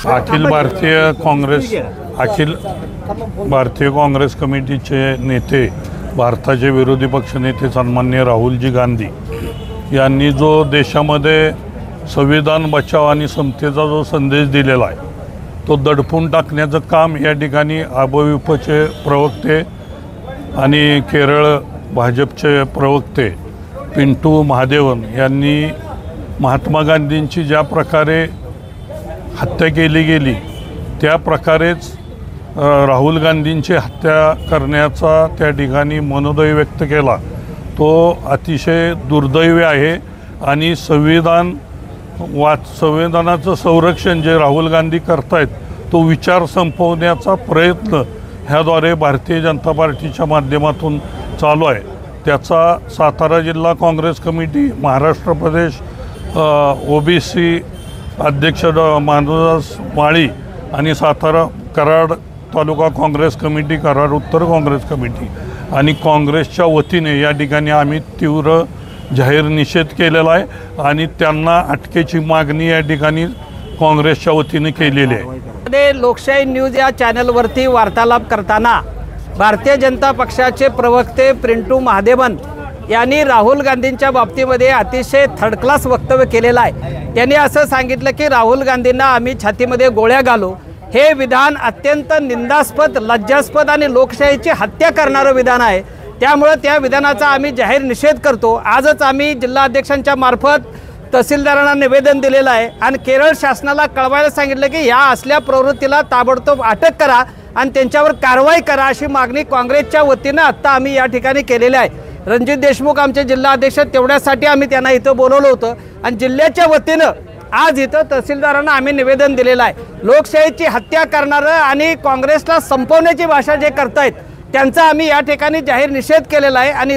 अखिल भारतीय काँग्रेस कमिटीचे नेते, भारताचे विरोधी पक्षनेते सन्माननीय राहुलजी गांधी यांनी जो देशामध्ये संविधान बचाव आणि समतेचा जो संदेश दिलेला आहे तो दडपून टाकण्याचं काम या ठिकाणी अबविपचे प्रवक्ते आणि केरळ भाजपचे प्रवक्ते पिंटू महादेवन यांनी महात्मा गांधींची ज्या प्रकारे हत्या केली गेली त्या प्रकारेच राहुल गांधींची हत्या करण्याचा त्या ठिकाणी मनोदय व्यक्त केला, तो अतिशय दुर्दैवी आहे। आणि संविधानाचं संरक्षण जे राहुल गांधी करतायत तो विचार संपवण्याचा प्रयत्न ह्याद्वारे भारतीय जनता पार्टीच्या माध्यमातून चालू आहे। त्याचा सातारा जिल्हा काँग्रेस कमिटी, महाराष्ट्र प्रदेश ओबीसी अध्यक्ष मानवदास माळी आणि सातारा कराड तालुका काँग्रेस कमिटी, कराड उत्तर काँग्रेस कमिटी आणि काँग्रेसच्या वतीने या ठिकाणी आम्ही तीव्र जाहीर निषेध केलेला आहे आणि त्यांना अटकेची मागणी या ठिकाणी काँग्रेसच्या वतीने केलेली आहे। लोकशाही न्यूज या चॅनलवरती वार्तालाप करताना भारतीय जनता पक्षाचे प्रवक्ते पिंटू महादेवन यांनी राहुल गांधींच्या बाबतीमध्ये अतिशय थर्ड क्लास वक्तव्य केलेलं आहे। त्यांनी असं सांगितलं की राहुल गांधींना आम्ही छातीमध्ये गोळ्या घालू, हे विधान अत्यंत निंदास्पद, लज्जास्पद आणि लोकशाहीची हत्या करणारं विधान आहे। त्यामुळे त्या विधानाचा आम्ही जाहीर निषेध करतो। आजच आम्ही जिल्हाध्यक्षांच्या मार्फत तहसीलदारांना निवेदन दिलेलं आहे आणि केरळ शासनाला कळवायला सांगितलं की या असल्या प्रवृत्तीला ताबडतोब अटक करा आणि त्यांच्यावर कारवाई करा, अशी मागणी काँग्रेसच्या वतीनं आत्ता आम्ही या ठिकाणी केलेली आहे। रणजित देशमुख आमचे जिल्हाध्यक्ष, तेवढ्यासाठी आम्ही त्यांना इथं बोलवलं होतं आणि जिल्ह्याच्या वतीनं आज इथं तहसीलदारांना आम्ही निवेदन दिलेलं आहे। लोकशाहीची हत्या करणारं आणि काँग्रेसला संपवण्याची भाषा जे करतायत त्यांचा आम्ही या ठिकाणी जाहीर निषेध केलेला आहे। आणि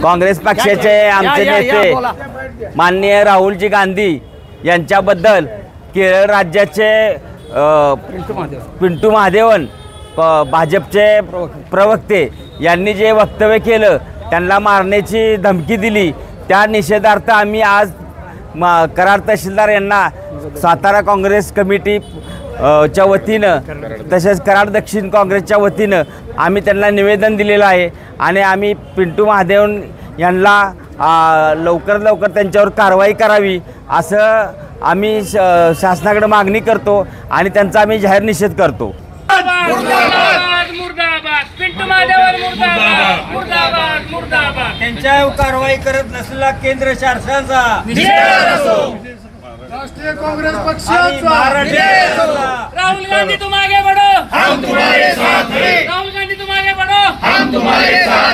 काँग्रेस पक्षाचे आमचे नेते माननीय राहुलजी गांधी यांच्याबद्दल केरळ राज्याचे पिंटू महादेवन भाजपचे प्रवक्ते यांनी जे वक्तव्य केलं, त्यांना मारण्याची धमकी दिली, त्या निषेधार्थ आम्ही आज कराड तहसीलदार यांना सातारा काँग्रेस कमिटी च्या वतीनं तसेच कराड दक्षिण काँग्रेसच्या वतीनं आम्ही त्यांना निवेदन दिलेलं आहे आणि आम्ही पिंटू महादेवन यांना लवकर त्यांच्यावर कारवाई करावी असं आम्ही शासनाकडे मागणी करतो आणि त्यांचा आम्ही जाहीर निषेध करतो। त्यांच्यावर कारवाई करत नसलेला केंद्र शासनाचा राष्ट्रीय कांग्रेस पक्षाचा राहुल गांधी तुम आगे बढ़ो, हम तुम्हारे साथ हैं। राहुल गांधी तुम आगे बढ़ो, हम तुम्हारे साथ